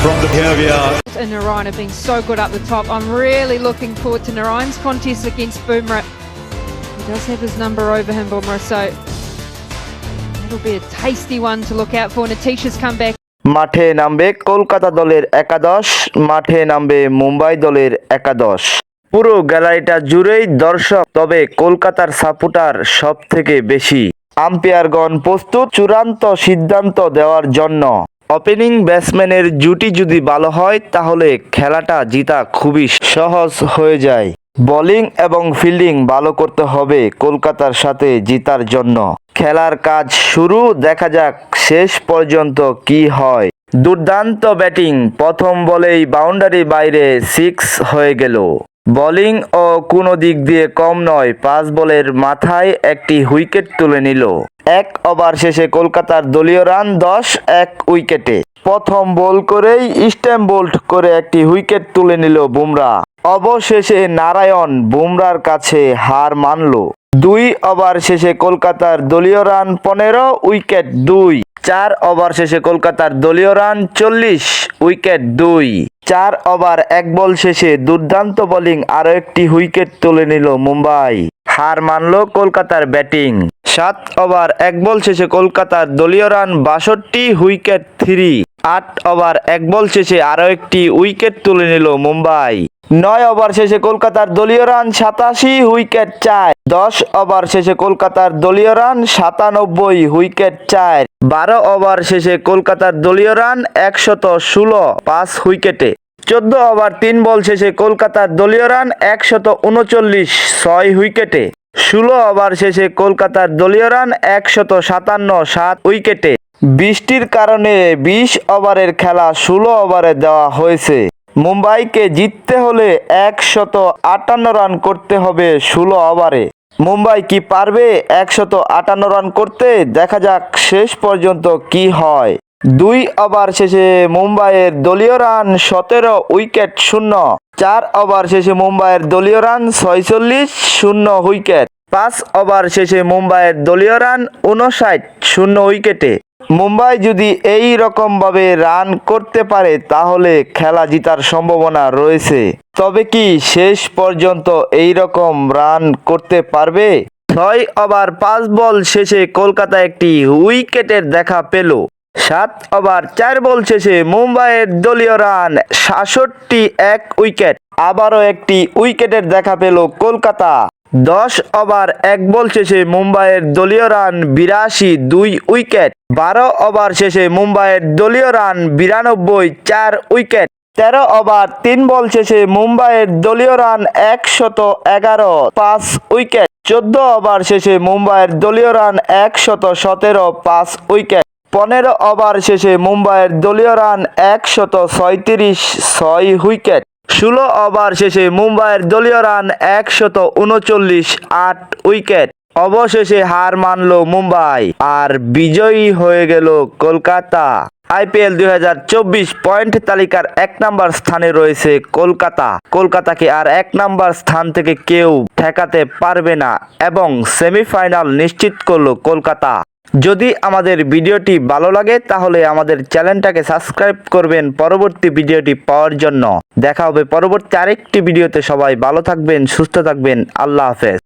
from the behaviour. And Narayan have been so good up the top. I'm really looking forward to Narayan's contest against Bumrah. He does have his number over him, Bumrah, so it'll be a tasty one to look out for. Natisha's come back. মাঠে নামবে কলকাতা দলের একাদশ, মাঠে নামবে মুম্বাই দলের একাদশ। পুরো গ্যালারিটা জুড়েই দর্শক, তবে কলকাতার সাপোর্টার সব থেকে বেশি। আম্পায়ারগণ প্রস্তুত চূড়ান্ত সিদ্ধান্ত দেওয়ার জন্য। ওপেনিং ব্যাটসম্যানের জুটি যদি ভালো হয় তাহলে খেলাটা জিতা খুবই সহজ হয়ে যায়। বোলিং এবং ফিল্ডিং ভালো করতে হবে কলকাতার সাথে জিতার জন্য। খেলার কাজ শুরু, দেখা যাক শেষ পর্যন্ত কি হয়। দুর্দান্ত ব্যাটিং, প্রথম বলেই বাউন্ডারি বাইরে 6 হয়ে গেল। বোলিং ও কোনো দিক দিয়ে কম নয়, 5 বলের মাথায় একটি উইকেট তুলে নিল। 1 ওভার শেষে কলকাতার দলীয় রান 10, 1 উইকেটে। প্রথম বল করেই স্ট্যাম্প বোল্ড করে একটি উইকেট তুলে নিল বুমরা। অবশেষে নারায়ণ বুমরার কাছে হার মানল। 2 ওভার শেষে কলকাতার দলীয় রান 15, উইকেট 2। 4 ওভার শেষে কলকাতার দলীয় রান 40, উইকেট 2। 4 ওভার 1 বল শেষে দুর্দান্ত বোলিং, আরও একটি উইকেট তুলে নিল মুম্বাই। হার মানল কলকাতার ব্যাটিং। 7 ওভার 1 বল শেষে কলকাতার দলীয় রান 62, উইকেট 3। 8 ওভার 1 বল শেষে আরও একটি উইকেট তুলে নিল মুম্বাই। 9 ওভার শেষে কলকাতার দলীয় রান 87, উইকেট 4। 10 ওভার শেষে কলকাতার দলীয় রান 97, উইকেট 4। 12 ওভার শেষে কলকাতার দলীয় রান 116, 5 উইকেটে। 14 ওভার 3 বল শেষে কলকাতার দলীয় রান 139, 6 উইকেটে। 16 ওভার শেষে কলকাতার দলীয় রান 157, 7 উইকেটে। বৃষ্টির কারণে 20 ওভারের খেলা 16 ওভারে দেওয়া হয়েছে। মুম্বাইকে জিততে হলে 158 রান করতে হবে 16 ওভারে। মুম্বাই কি পারবে 158 রান করতে? দেখা যাক শেষ পর্যন্ত কি হয়। 2 ওভার শেষে মুম্বাইয়ের দলীয় রান 17, উইকেট 0। 4 ওভার শেষে মুম্বাইয়ের দলীয় রান 46, 0 উইকেট। 5 ওভার শেষে মুম্বাইয়ের দলীয় রান 59, 0 উইকেটে। মুম্বাই যদি এই রকমভাবে রান করতে পারে তাহলে খেলা জিতার সম্ভাবনা রয়েছে। তবে কি শেষ পর্যন্ত এই রকম রান করতে পারবে? 6 ওভার 5 বল শেষে কলকাতা একটি উইকেটের দেখা পেল। 7 ওভার 4 বল শেষে মুম্বাইয়ের দলীয় রান 66, 1 উইকেট। আবারও একটি উইকেটের দেখা পেল কলকাতা। 10 ওভার 1 বল শেষে মুম্বাইয়ের দলীয় রান 82, 2 উইকেট। 12 ওভার শেষে মুম্বাইয়ের দলীয় রান 92, 4 উইকেট। 13 ওভার 3 বল শেষে মুম্বাইয়ের দলীয় রান 111, 5 উইকেট। 14 ওভার শেষে মুম্বাইয়ের দলীয় রান 117, 5 উইকেট। 15 ওভার শেষে মুম্বাইয়ের দলীয় রান 136, 6 উইকেট। 16 ওভার শেষে মুম্বাইয়ের দলীয় রান 139, 8 উইকেট। অবশেষে হার মানল মুম্বাই আর বিজয়ী হয়ে গেল কলকাতা। আইপিএল 2024 পয়েন্ট তালিকার 1 নম্বর স্থানে রয়েছে কলকাতা। কলকাতাকে আর 1 নম্বর স্থান থেকে কেউ ঠেকাতে পারবে না এবং সেমিফাইনাল নিশ্চিত করল কলকাতা। যদি আমাদের ভিডিওটি ভালো লাগে তাহলে আমাদের চ্যানেলটাকে সাবস্ক্রাইব করবেন পরবর্তী ভিডিওটি পাওয়ার জন্য। দেখা হবে পরবর্তী আরেকটি ভিডিওতে। সবাই ভালো থাকবেন, সুস্থ থাকবেন। আল্লাহ হাফেজ।